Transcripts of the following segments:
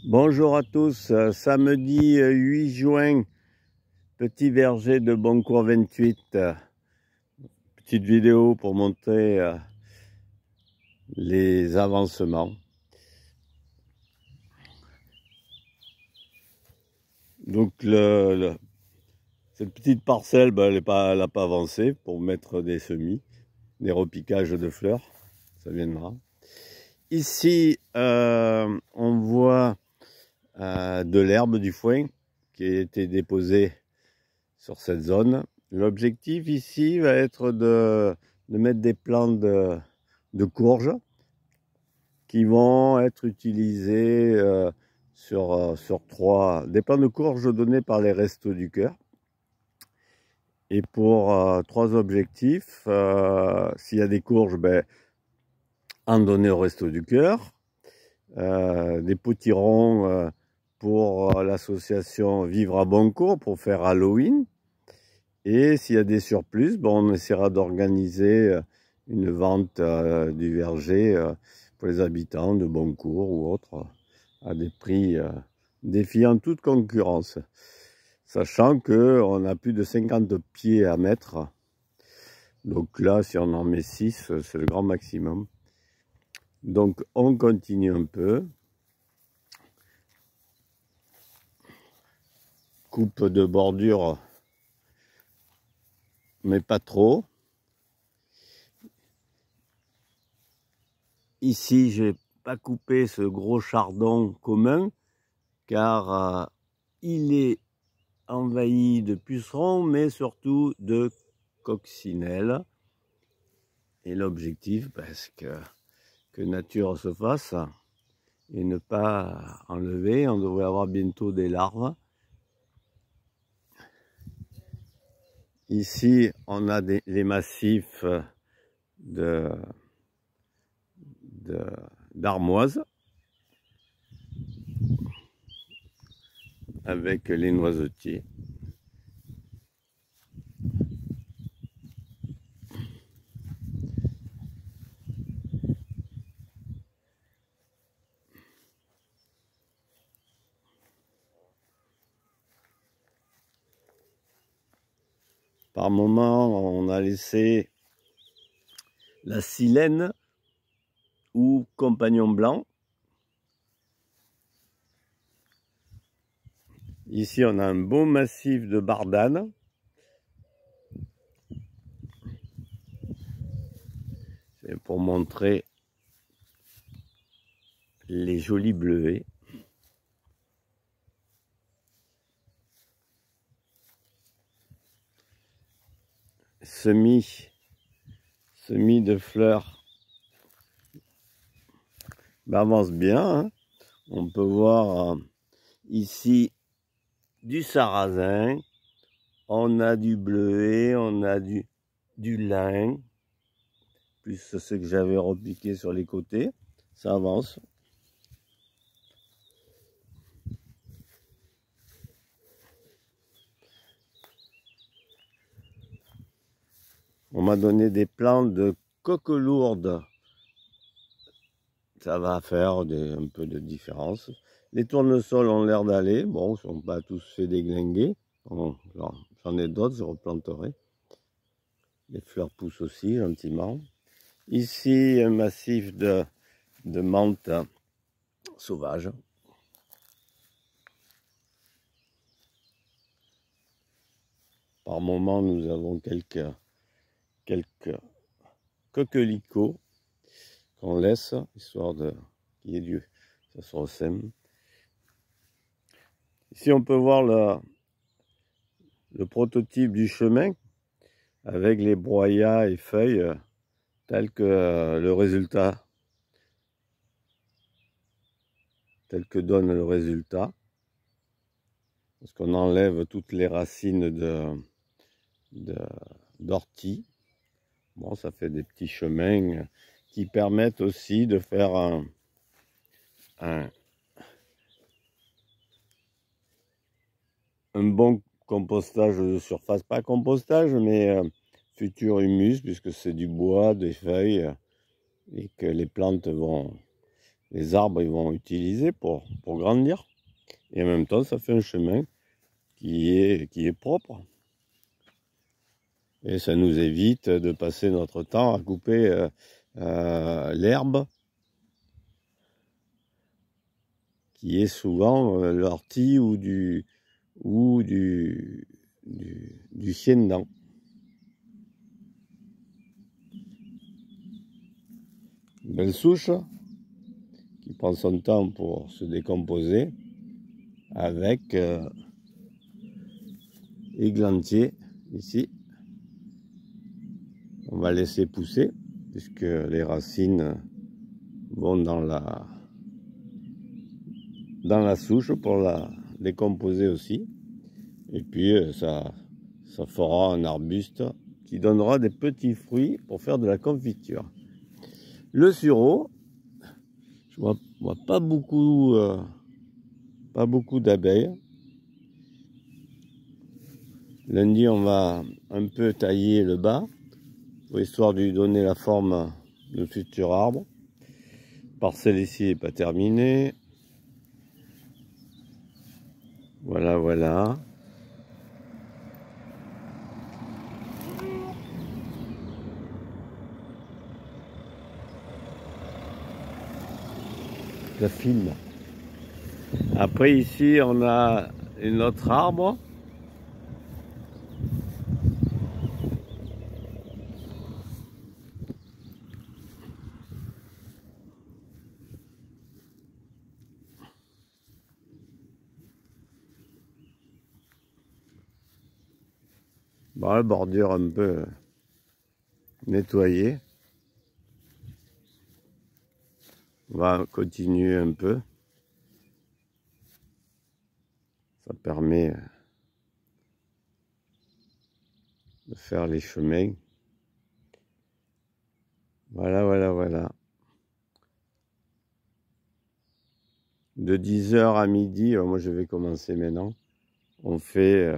Bonjour à tous, samedi 8 juin, petit verger de Boncourt 28. Petite vidéo pour montrer les avancements. Donc cette petite parcelle, elle n'a pas avancé pour mettre des semis, des repiquages de fleurs, ça viendra. Ici, on voit de l'herbe, du foin qui a été déposé sur cette zone. L'objectif ici va être de mettre des plants de courges qui vont être utilisés sur des plants de courges donnés par les Restos du Cœur. Et pour trois objectifs, s'il y a des courges, en donner au Restos du Cœur, des potirons pour l'association Vivre à Boncourt pour faire Halloween. Et s'il y a des surplus, on essaiera d'organiser une vente du verger pour les habitants de Boncourt ou autres à des prix défiant toute concurrence. Sachant qu'on a plus de 50 pieds à mettre. Donc là, si on en met 6, c'est le grand maximum. Donc on continue un peu. Coupe de bordure, mais pas trop. Ici, je n'ai pas coupé ce gros chardon commun, car il est envahi de pucerons, mais surtout de coccinelles. Et l'objectif, parce que nature se fasse, et ne pas enlever. On devrait avoir bientôt des larves. Ici, on a les massifs d'armoise avec les noisetiers. Par moment, on a laissé la silène ou compagnon blanc. Ici, on a un beau massif de bardane. C'est pour montrer les jolis bleuets. Semis de fleurs avance bien. Hein. On peut voir ici du sarrasin, on a du bleuet, on a du lin, plus ce que j'avais repiqué sur les côtés, ça avance. On m'a donné des plants de coquelourde, ça va faire un peu de différence. Les tournesols ont l'air d'aller, bon, ils ne sont pas tous fait déglinguer. J'en ai d'autres, je replanterai. Les fleurs poussent aussi gentiment. Ici, un massif de menthe sauvage. Par moment, nous avons quelques coquelicots qu'on laisse, histoire qu'il y ait du, ça se ressème. Ici, on peut voir le prototype du chemin avec les broyats et feuilles tel que donne le résultat. Parce qu'on enlève toutes les racines d'ortie. Bon, ça fait des petits chemins qui permettent aussi de faire un bon compostage de surface. Pas compostage, mais futur humus, puisque c'est du bois, des feuilles, et que les plantes vont les arbres ils vont utiliser pour grandir. Et en même temps, ça fait un chemin qui est propre. Et ça nous évite de passer notre temps à couper l'herbe, qui est souvent l'ortie ou du chien-dent. Une belle souche qui prend son temps pour se décomposer avec églantier ici. On va laisser pousser puisque les racines vont dans la souche pour la décomposer aussi. Et puis ça fera un arbuste qui donnera des petits fruits pour faire de la confiture. Le sureau, je vois pas beaucoup d'abeilles. Lundi, on va un peu tailler le bas, pour histoire de lui donner la forme de futur arbre. Parcelle ici n'est pas terminée. Voilà, voilà. Je filme. Après ici, on a un autre arbre. Bon, la bordure un peu nettoyée. On va continuer un peu. Ça permet de faire les chemins. Voilà, voilà, voilà. De 10h à midi, moi je vais commencer maintenant. On fait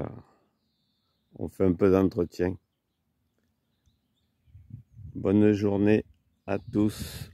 un peu d'entretien. Bonne journée à tous.